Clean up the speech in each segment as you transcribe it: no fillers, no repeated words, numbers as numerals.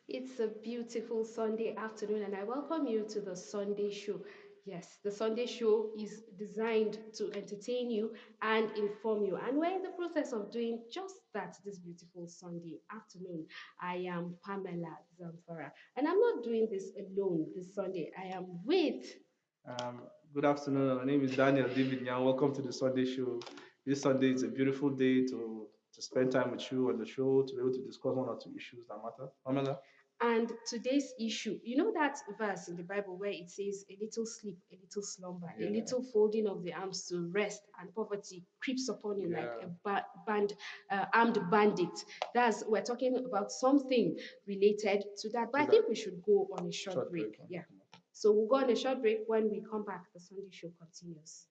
It's a beautiful Sunday afternoon, and I welcome you to the Sunday Show. Yes, the Sunday Show is designed to entertain you and inform you, and we're in the process of doing just that this beautiful Sunday afternoon. I am Pamela Zamfara, and I'm not doing this alone this Sunday. I am with. Um, Good afternoon. My name is Daniel David Yang. Welcome to the Sunday Show. This Sunday is a beautiful day to spend time with you on the show, to be able to discuss one or two issues that matter. Pamela? And today's issue, you know that verse in the Bible where it says, a little sleep, a little slumber, a Yeah, little folding of the arms to rest, and poverty creeps upon you like yeah. a armed bandit. We're talking about something related to that. But To I that think we should go on a short short break. break. Yeah. So we'll go on a short break. When we come back, the Sunday show continues.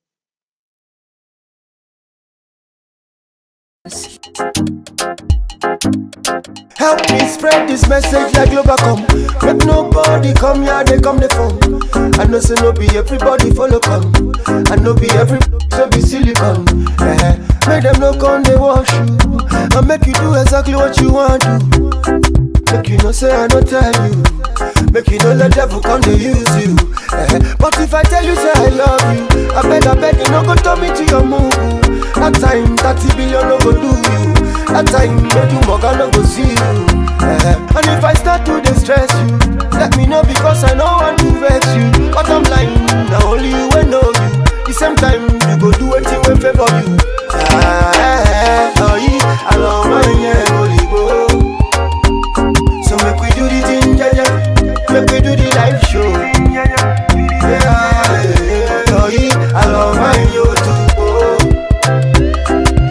Help me spread this message like Globacom. Make nobody come here, they come the phone. I know say no be everybody follow come. I know be every so be silicon. Make them no come they wash you. I make you do exactly what you want to. Make you no say I no tell you. Make you no let devil come they use you. But if I tell you say I love you, I beg you no go turn me to your move. That time 30 billion no go do you. That time make you mug no go see you. And if I start to distress you, let me know because I know want to vex you. But I'm lying, now only you will know you. The same time you go do anything will favor you. Oh yeah, I love my yeah, holy go. So make we do the thing, yeah, yeah. Make we do the live show. Yeah, oh yeah, I love my yo too.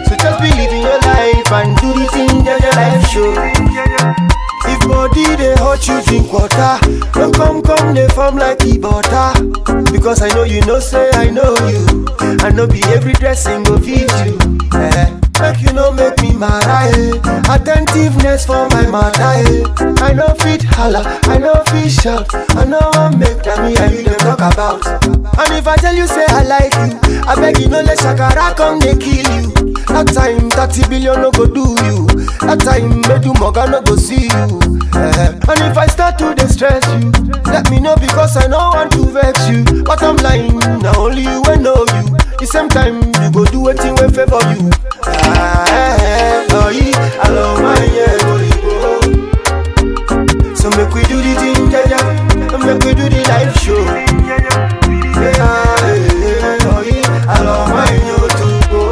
So just believe in your life and do the thing that your life show. If body they hurt you drink water. Don't come they form like e butter. Because I know you know say I know you. I know be every dressing go fit you. Make you know make me mad, attentiveness for my matter, I know fit holla, I know fit shout, I know I make that me and you them talk about. And if I tell you say I like you, I beg you no let shakara come they kill you. That time 30 billion no go do you. That time make you moga no go see you. And if I start to distress you, let me know because I know want to vex you. But I'm lying, now only you will know you. The same time you go do anything will favor you. Oh yeah, I love my yeah, holy go. So make we do the thing, yeah, yeah. Make we do the live show. Yeah, oh yeah, I love my yo to go.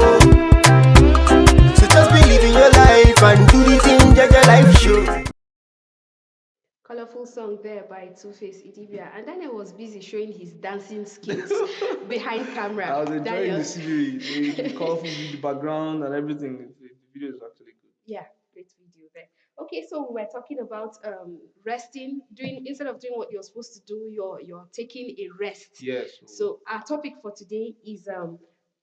So just believe in your life and do the thing, yeah, yeah, live show. Colorful song there by Two-Face Idibia. And Daniel was busy showing his dancing skills behind camera. I was enjoying Daniel. the scenery, the colorful the background and everything. The video is actually good. Yeah, great video there. Okay, so we're talking about resting, doing instead of doing what you're supposed to do, you're taking a rest. Yes. So our topic for today is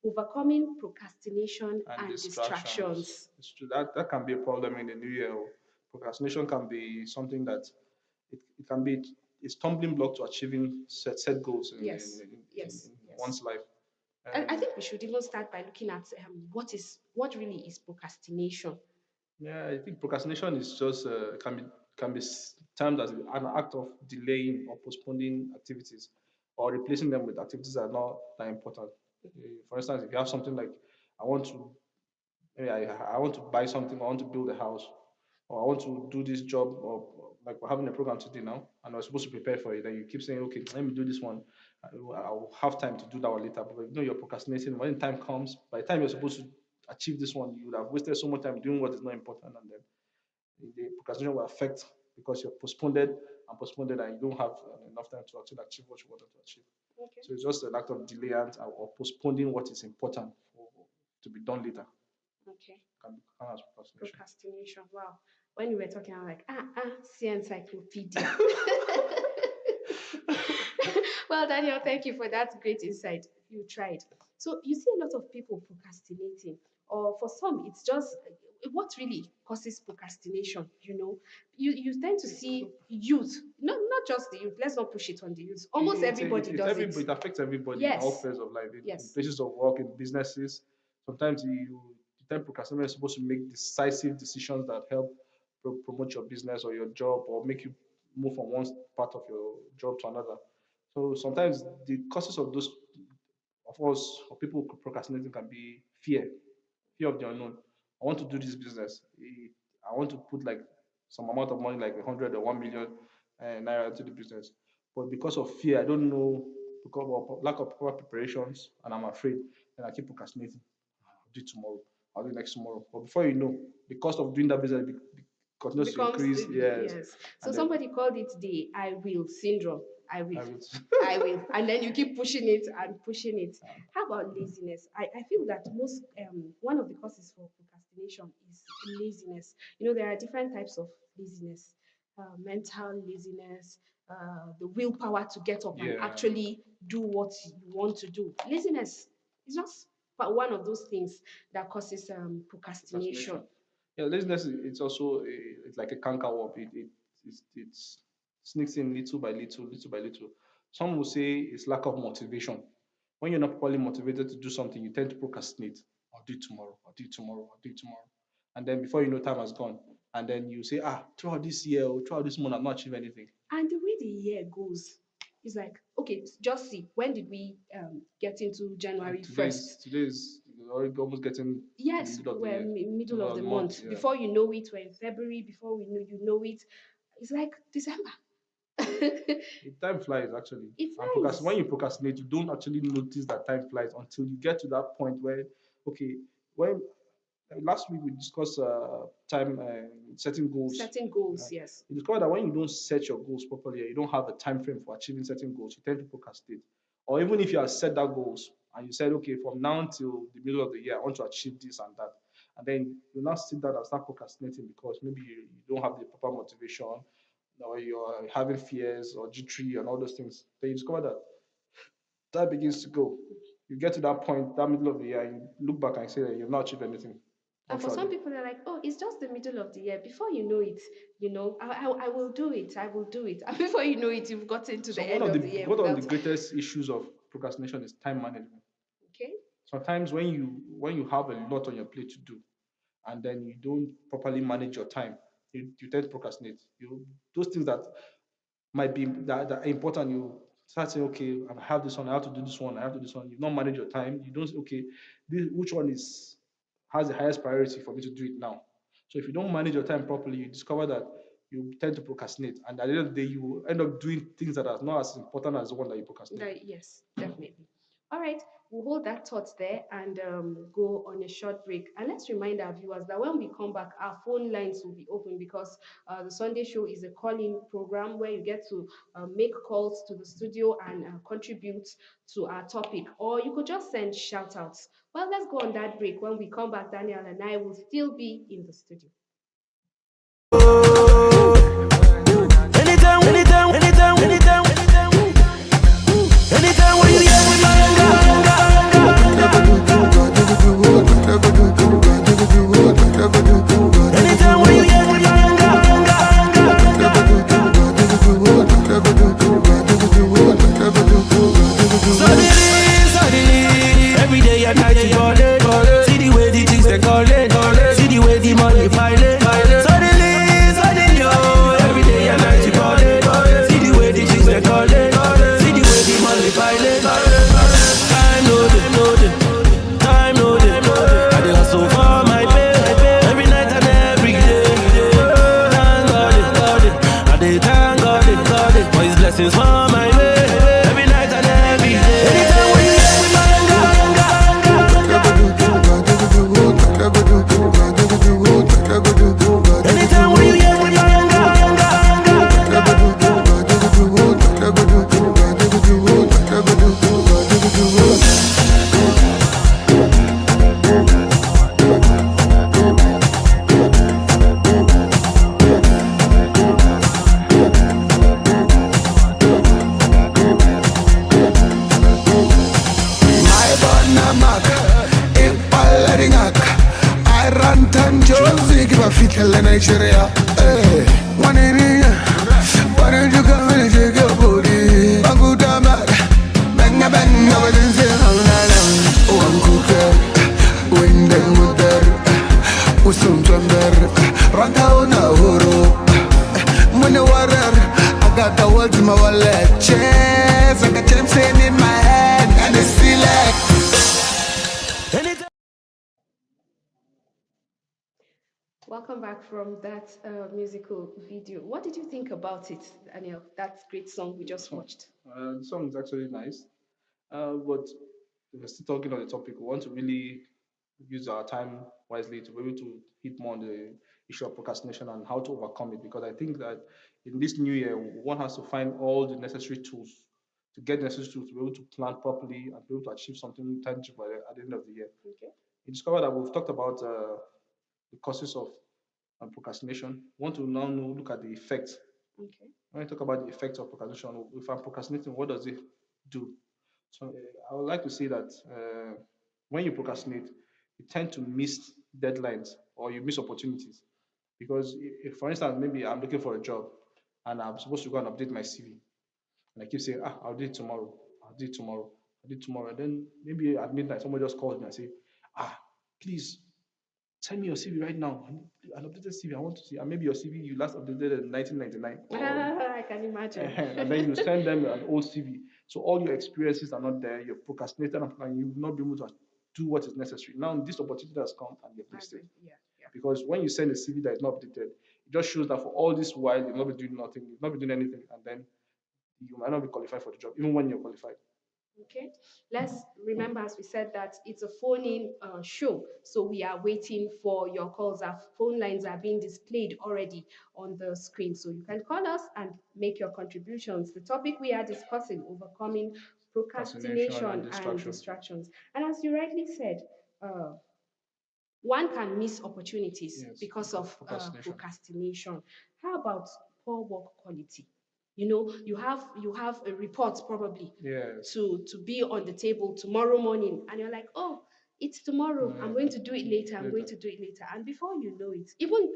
overcoming procrastination And and distractions. distractions. It's true that can be a problem in the new year. Procrastination can be something that it can be a stumbling block to achieving set goals Yes, in yes, yes. one's life. And I And think we should even start by looking at what really is procrastination. yeah, I think procrastination is just can be termed as an act of delaying or postponing activities or replacing them with activities that are not that important. For instance, if you have something like I want to maybe I want to buy something, I want to build a house, or I want to do this job or like we're having a program today now, and we're supposed to prepare for it. And you keep saying, okay, let me do this one. I'll have time to do that one later. But you know, you're procrastinating. When the time comes, by the time you're supposed to achieve this one, you would have wasted so much time doing what is not important, and then the procrastination will affect because you're postponed and postponed, and you don't have enough time to actually achieve what you wanted to achieve. Okay. So it's just an act of delay or postponing what is important to be done later. Okay. Can be counted as procrastination. Procrastination. Wow. When you were talking, I'm like, see encyclopedia. Well, Daniel, thank you for that great insight. You tried. So you see a lot of people procrastinating, or for some, it's just what really causes procrastination. You tend to see youth, not just the youth. Let's not push it on the youth. Almost everybody does it. It affects everybody in all Yes. spheres of life, in Yes. places of work, in businesses. Sometimes the time procrastinator is supposed to make decisive decisions that help promote your business or your job or make you move from one part of your job to another. So sometimes the causes of those of us or people procrastinating can be fear of the unknown. I want to do this business. I want to put like some amount of money, like 100 or 1 million naira into the business. But because of fear, I don't know, because of lack of proper preparations, and I'm afraid, and I keep procrastinating. I'll do it tomorrow. I'll do it next tomorrow. But before you know, the cost of doing that business continues to Becomes increase. Yes. yes. So And then somebody called it the I will syndrome. I will. I would, I will. And then you keep pushing it and pushing it. How about laziness? I feel that most one of the causes for procrastination is laziness. There are different types of laziness. Mental laziness, the willpower to get up and yeah, actually do what you want to do. Laziness is just one of those things that causes procrastination. procrastination. Yeah, laziness it's also it's like a canker worm. It sneaks in little by little, little by little. Some will say it's lack of motivation. When you're not properly motivated to do something, you tend to procrastinate. I'll do it tomorrow. I'll do it tomorrow. I'll do it tomorrow. And then before you know, time has gone. And then you say, throughout this year or throughout this month, I've not achieved anything. And the way the year goes is like, okay, just see, when did we get into January 1st? Today is already almost getting to the Yes, middle of the we're year, middle of the month. yeah. Before you know it, we're in February. Before you know it, it's like December. Time flies actually. It And flies. when you procrastinate, you don't actually notice that time flies until you get to that point where, okay, when last week we discussed time setting goals. Setting goals, Uh, yes. you discover that when you don't set your goals properly, you don't have a time frame for achieving certain goals, you tend to procrastinate. Or even if you have set that goals and you said, okay, from now until the middle of the year, I want to achieve this and that. And then you now sit down and start procrastinating because maybe you don't have the proper motivation or you're having fears or jittery and all those things. Then you discover that time begins to go. You get to that point, that middle of the year, you look back and say that you've not achieved anything. And for some Actually, people, they're like, oh, it's just the middle of the year. Before you know it, I will do it. I will do it. And before you know it, you've gotten to so the end of the year one of the without. greatest issues of procrastination is time management. Okay. Sometimes when you have a lot on your plate to do, and then you don't properly manage your time, you tend to procrastinate. Those things that might be that are important, you start saying, okay, I have this one, I have to do this one, I have to do this one. You don't manage your time. You don't say, okay, which one has the highest priority for me to do it now. So if you don't manage your time properly, you discover that you tend to procrastinate, and at the end of the day, you will end up doing things that are not as important as the one that you procrastinate. Yes, definitely. All right, we'll hold that thought there and go on a short break. And let's remind our viewers that when we come back, our phone lines will be open because the Sunday show is a call-in program where you get to make calls to the studio and contribute to our topic, or you could just send shout-outs. Well, let's go on that break. When we come back, Daniel and I will still be in the studio. Anytime, anytime, anytime, anytime, anytime when you hear with my anytime when you hear with my suddenly, every day and night you call it. See the way the things they call it. See the way the money pile it. tell Nigeria. Hey, one in here. Why don't you come and shake your booty? I'm good, I'm bad. Bang, bang, I was in say, oh, I'm good. Wind and water. Usum chamber. Ranta na horo. Money water. I got the world in my wallet. Chess, I got gems in my head. And it's select. Welcome back from that musical video. What did you think about it, Daniel? That great song we just watched. The song is actually nice, but we're still talking on the topic. We want to really use our time wisely to be able to hit more on the issue of procrastination and how to overcome it. Because I think that in this new year, one has to find all the necessary tools to get the necessary tools to be able to plan properly and be able to achieve something tangible at the end of the year. Okay. You discover that we've talked about the causes of procrastination. We want to now look at the effects. Okay. When we talk about the effects of procrastination, if I'm procrastinating, what does it do? So I would like to say that when you procrastinate, you tend to miss deadlines or you miss opportunities. Because if, for instance, maybe I'm looking for a job and I'm supposed to go and update my CV, and I keep saying, I'll do it tomorrow, I'll do it tomorrow, I'll do it tomorrow. And then maybe at midnight, somebody just calls me and say, please send me your CV right now. An updated CV. I want to see. And maybe your CV you last updated in 1999. I can imagine. And then you send them an old CV. So all your experiences are not there. You've procrastinated and you've not been able to do what is necessary. Now this opportunity has come and you've missed it. Yeah, yeah. Because when you send a CV that is not updated, it just shows that for all this while you've not been doing nothing, you've not been doing anything, and then you might not be qualified for the job, even when you're qualified. Okay, let's remember, as we said, that it's a phone-in show, so we are waiting for your calls. Our phone lines are being displayed already on the screen, so you can call us and make your contributions. The topic we are discussing: overcoming Fascination and procrastination and distraction. distractions. And as you rightly said, uh, one can miss opportunities Yes, because because of procrastination. procrastination. How about poor work quality? You know, you have a report probably Yes. to be on the table tomorrow morning, and you're like, oh, it's tomorrow. I'm going to do it later. I'm going Later. to do it later. And before you know it, even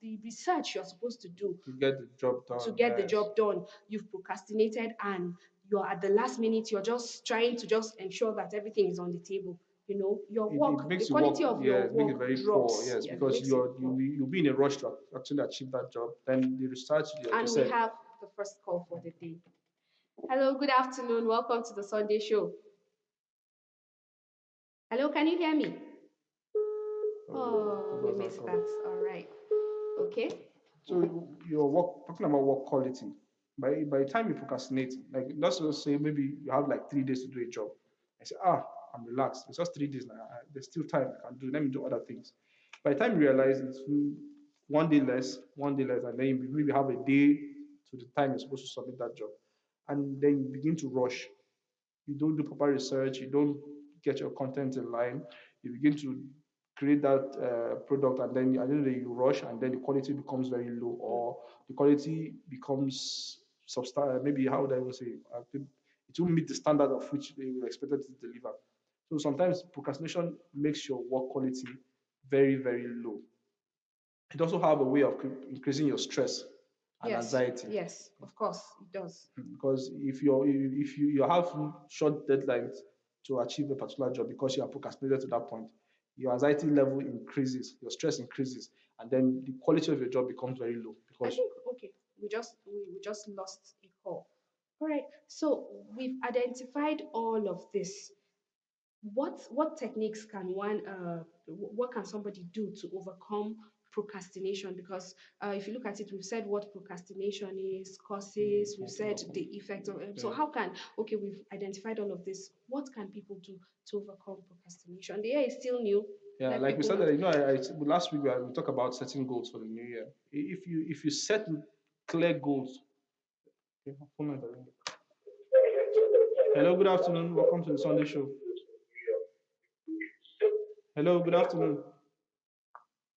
the research you're supposed to do To get the job to done, get the yes. job done, you've procrastinated, and you're at the last minute, you're just trying to just ensure that everything is on the table. You know, your It work, the makes you quality work, of your yes, make it work very poor, drops. yes, Yes, it because makes it poor. you'll be in a rush to actually achieve that job. Then the research, like you And we said, have the first call for the day. Hello, good afternoon. Welcome to the Sunday show. Hello, can you hear me? Oh, it we was not missed cool. that. All right. Okay. So your work, talking about work quality, by the time you procrastinate, like let's just say maybe you have like 3 days to do a job. I say, I'm relaxed. It's just 3 days now. There's still time. I can do. Let me do other things. By the time you realize it's one day less, and then you maybe have a day to the time you're supposed to submit that job, and then you begin to rush. You don't do proper research, you don't get your content in line, you begin to create that product, and then at the end of the day, you rush, and then the quality becomes very low, or the quality becomes substandard. Maybe how would I even say? It won't meet the standard of which they were expected to deliver. So sometimes procrastination makes your work quality very, very low. It also have a way of increasing your stress and Yes. anxiety. Yes. Of course, it does. Because if you have short deadlines to achieve a particular job because you are procrastinated to that point, your anxiety level increases, your stress increases, and then the quality of your job becomes very low I because think okay. We just lost a call. All right. So we've identified all of this. What techniques can one what can somebody do to overcome procrastination? Because if you look at it, we've said what procrastination is, causes, we've said the effect of it. So yeah, how can, okay, we've identified all of this, what can people do to overcome procrastination? The year is still new. yeah, Let like we people said know. that last week we talked about setting goals for the new year. If you set clear goals. Okay, my phone is ringing. Hello, good afternoon. Welcome to the Sunday show. Hello, good afternoon.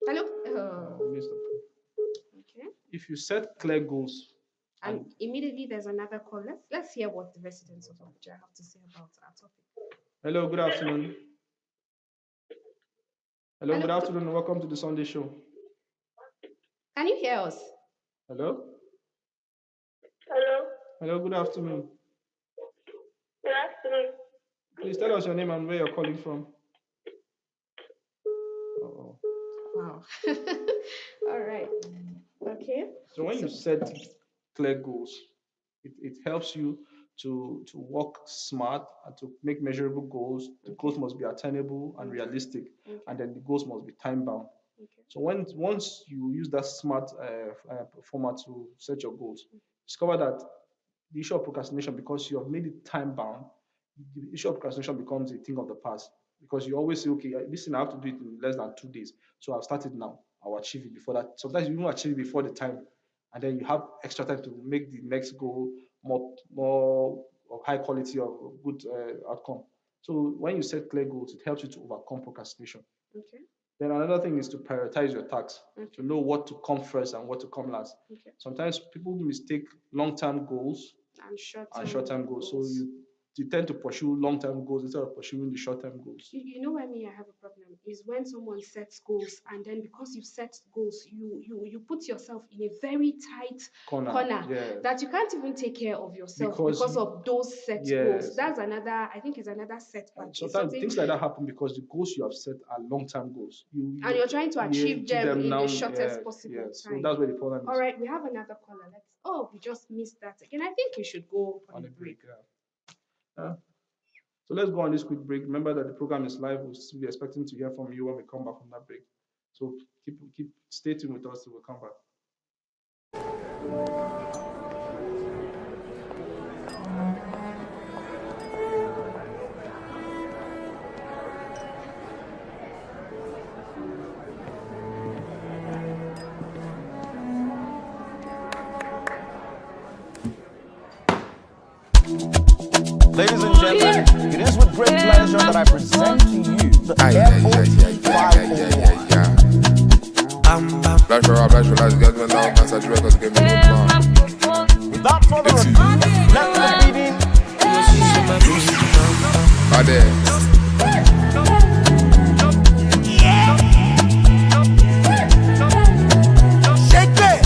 Hello. Mr. Okay. If you set clear goals And and immediately there's another call. Let's hear what the residents of Abuja have to say about our topic. hello, good afternoon. Hello, Hello. good afternoon. Welcome to the Sunday show. Can you hear us? Hello? Hello, Hello, good afternoon. good afternoon. Please tell us your name and where you're calling from. Oh. Wow. All right. Okay. So when you So, set clear goals, it helps you to work smart and to make measurable goals. The okay. goals must be attainable and Okay. realistic, Okay. and then the goals must be time bound. Okay. So once you use that smart format to set your goals, discover that the issue of procrastination, because you have made it time bound, the issue of procrastination becomes a thing of the past, because you always say, okay, this thing I have to do it in less than 2 days. So I'll start it now. I'll achieve it before that. Sometimes you even achieve it before the time, and then you have extra time to make the next goal more of high quality of good outcome. So when you set clear goals, it helps you to overcome procrastination. Okay. Then another thing is to prioritize your tasks, to Okay. know what to come first and what to come last. Okay. Sometimes people mistake long-term goals And short and term short-term goals. So goals. you tend to pursue long-term goals instead of pursuing the short-term goals. You know why me I have a problem is when someone sets goals and then because you set goals, you put yourself in a very tight Corner, corner yes. that you can't even take care of yourself Because because of those set goals. yes, That's another, I think, is another setback. and It's sometimes something, things like that happen because the goals you have set are long-term goals. and you're trying to You achieve achieve them them in the now. shortest Yes, possible yes. So time. that's where the problem All is. right, we have another caller. Let's. Oh, we just missed that again. I think we should go on On a a break. break. Yeah. So let's go on this quick break. Remember that the program is live. We'll still be expecting to hear from you when we come back from that break. So keep stay tuned with us till we come back. Ladies and gentlemen, it is with great pleasure that I present to you the Flash for flash for lights, get me down, pass a records, give me good man. Without further ado, let the beating. Bad Shake it.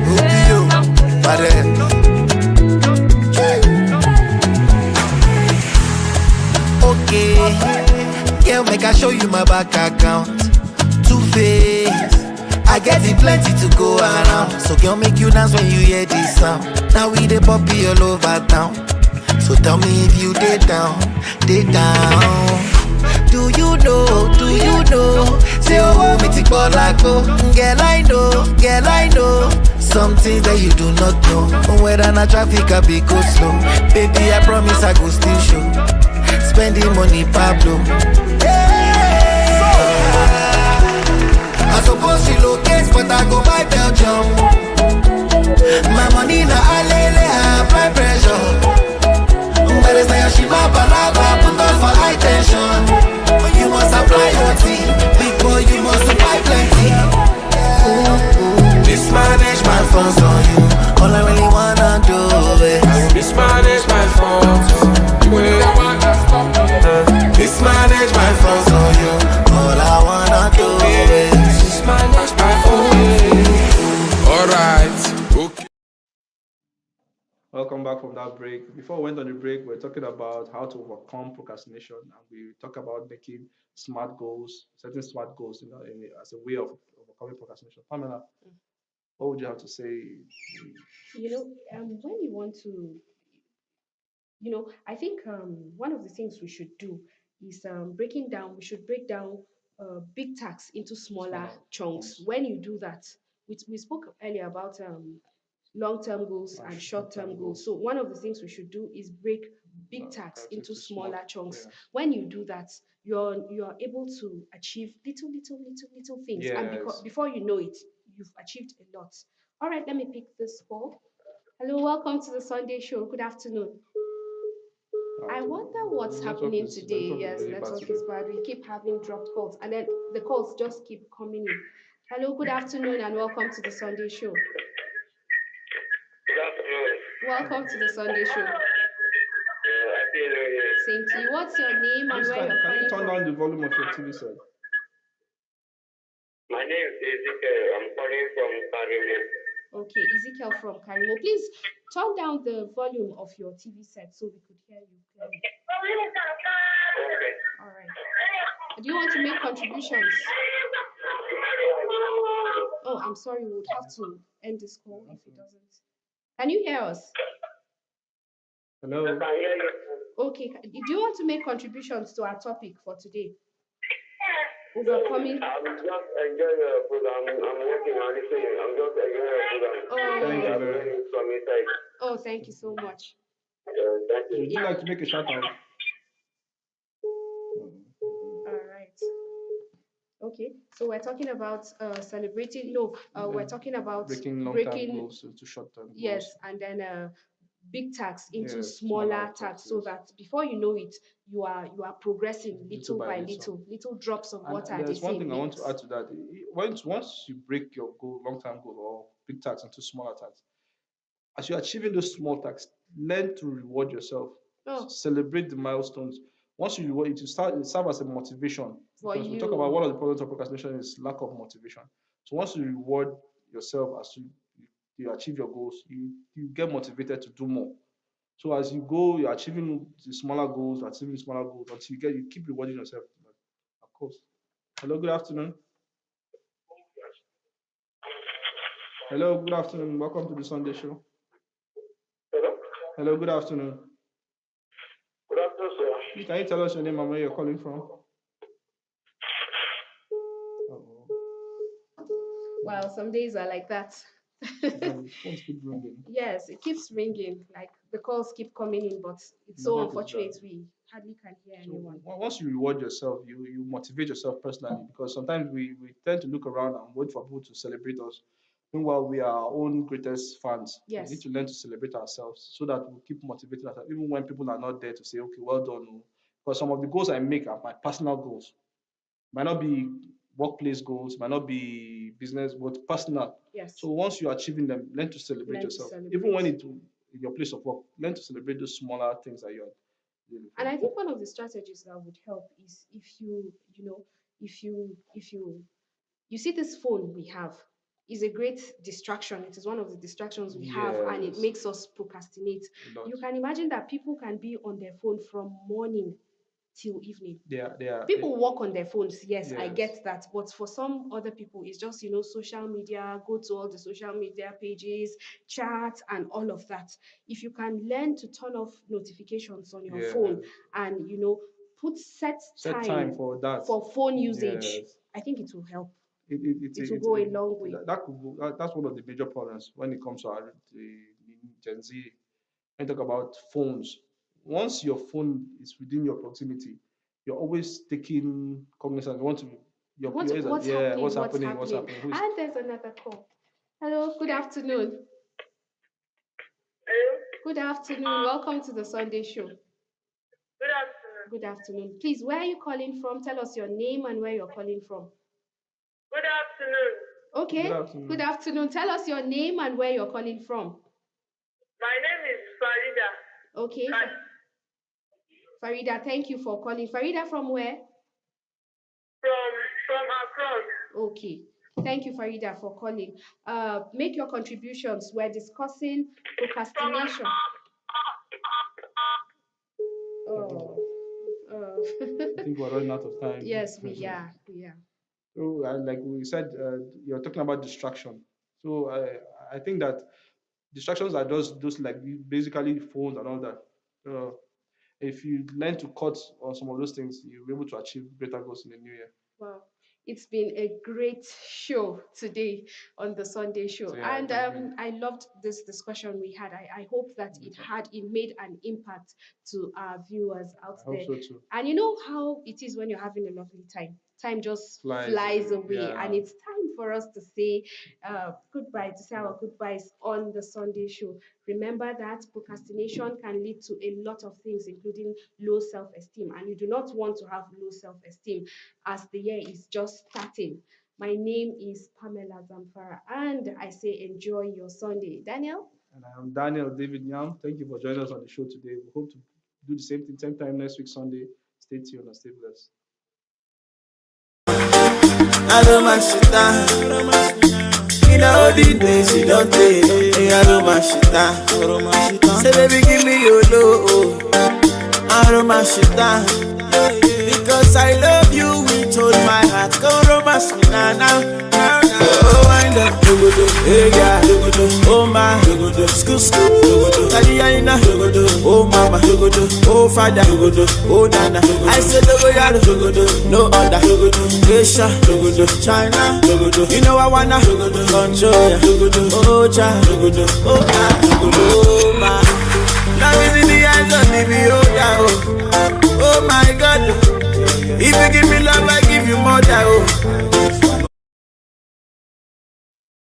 Rubio, okay, girl, make I show you my back account. Two face, I get it plenty to go around. So girl, make you dance when you hear this sound. Now we the puppy all over town. So tell me if you did down, did down. Do you know, do you know? Say oh, me tik bolako. Girl I know. Some things that you do not know. Whether na traffic I be go slow. Baby, I promise I go still show. Spending money, Pablo. I suppose she locates, but I go buy Belgium. My money na alele, I apply pressure. But it's like she my balaba, put on for high tension. You must apply your team, big boy, you must apply plenty. Mismanage my funds on you, all I really wanna do is Mismanage my phones. mismanage my funds on you, all I wanna do is Mismanage my phone. Alright, okay. Welcome back from that break. Before we went on the break, we are talking about how to overcome procrastination, and we talk about making smart goals, setting smart goals, as a way of overcoming procrastination. Pamela, what would you have to say? You know, when you want to, I think one of the things we should do is breaking down. We should break down big tasks into smaller Smaller chunks. chunks, When you do that, we spoke earlier about long-term goals and short-term short-term goals. goals, So one of the things we should do is break big tasks perhaps into into small. smaller chunks. Yes, When you do that, you're able to achieve little things, and because yes. before you know it, you've achieved a lot. All right, let me pick this call. Hello, welcome to the Sunday show. Good afternoon. I wonder what's happening The today. network is Yes, really bad network today. is bad. We keep having dropped calls, and then the calls just keep coming in. Hello, good afternoon, and welcome to the Sunday show. Good afternoon. Welcome to the Sunday show. Happy New Year. Same to you. What's your name and Please, where you're can you calling turn from? down the volume of your TV set? My name is Ezekiel. I'm calling from Karimo. Okay, Ezekiel from Karimo. Please turn down the volume of your TV set so we could hear you clearly. Okay. All right. Do you want to make contributions? Oh, I'm sorry, we would have to end this call if it doesn't. Can you hear us? Hello. I can hear you. Okay, do you want to make contributions to our topic for today? Overcoming. I'm just enjoying your program. I'm working and listening. I'm just enjoying your program. Thank you Oh, I'm very learning much. from inside. oh, thank you so much. Thank you. Would you like to make a shout out? All right. Okay, so we're talking about celebrating. No, we're talking about Breaking long-term breaking. goals to short-term goals. Yes, and then big tax into Yes, smaller smaller tax, tax, so yes. that before you know it, you are progressing little Little by by little. little drops of And water. there's They one say thing I want to makes. add to that. Once you break your goal, long-term goal or big tax into smaller tax, as you're achieving those small tax, learn to reward yourself. Oh, Celebrate the milestones. Once you reward it, it serve as a motivation. for Because we talk about you. one of the problems of procrastination is lack of motivation. So once you reward yourself as you achieve your goals, you get motivated to do more. So as you go, you're achieving the smaller goals, achieving smaller goals until you keep rewarding yourself. Of course. Hello, good afternoon. Hello, good afternoon. Welcome to the Sunday show. Hello? Hello, good afternoon. Good afternoon, sir. Please, can you tell us your name and where you're calling from? Oh, Well, some days are like that. the phones keep ringing. Yes, it keeps ringing. Like the calls keep coming in, but it's so Network is unfortunate bad. we hardly can hear So anyone. once you reward yourself, you motivate yourself personally because sometimes we tend to look around and wait for people to celebrate us. Meanwhile, we are our own greatest fans. We need Yes. to learn to celebrate ourselves so that we keep motivating ourselves, even when people are not there to say, okay, well done. Oh. Because some of the goals I make are my personal goals. Might not be workplace goals, might not be business, but personal. Yes. So once you're achieving them, learn to celebrate Learn to yourself. celebrate. Even when in your place of work, learn to celebrate those smaller things that you're doing. And I think one of the strategies that would help is if you know, if you see this phone we have is a great distraction. It is one of the distractions we have, and it Yes, makes us procrastinate. a lot. You can imagine that people can be on their phone from morning till evening. They are People work on their phones, yes, I yes. get that, but for some other people it's just social media, go to all the social media pages, chat and all of that. If you can learn to turn off notifications on your phone Yes. and put set Set time time for that. for phone usage, Yes. I think it will help. It's It will go a long way. that's one of the major problems when it comes to the Gen Z. When you talk about phones, once your phone is within your proximity, you're always taking cognizance. You want to your What ears are, what's yeah, happening? what's What's happening, what's happening? happening, who is And there's another call. Hello, good afternoon. Hello? Good afternoon. Welcome to the Sunday show. Good afternoon. Good afternoon. Please, where are you calling from? Tell us your name and where you're calling from. Good afternoon. Okay. Good afternoon. Good afternoon. Tell us your name and where you're calling from. My name is Farida. Okay. Farida, thank you for calling. Farida, from where? From Accra. Okay. Thank you, Farida, for calling. Make your contributions. We're discussing procrastination. Oh. I think we're running out of time. Yes, we are. We are. So, like we said, you're talking about distraction. So, I think that distractions are just those like basically phones and all that. If you learn to cut on some of those things, you'll be able to achieve greater goals in the new year. Wow. It's been a great show today on the Sunday show. So, yeah, And thank you. I loved this discussion we had. I hope that it made an impact to our viewers out I hope there. so too. And you know how it is when you're having a lovely time. Time just flies away. Yeah. And it's time for us to say goodbye, to say our goodbyes on the Sunday show. Remember that procrastination can lead to a lot of things, including low self-esteem. And you do not want to have low self-esteem as the year is just starting. My name is Pamela Zamfara, and I say enjoy your Sunday. Daniel? And I am Daniel David Yam. Thank you for joining us on the show today. We hope to do the same thing, same time next week, Sunday. Stay tuned and stay blessed. Aromashita. In all the days you don't take, Aromashita. Say baby give me your love, Aromashita. Because I love you with all my heart. Go romance me now. Oh wind up, hey yeah, oh my, school, Taliana, oh mama, oh father, oh nana. I said no other, Asia, China. You know I wanna control ya, oh child, oh my.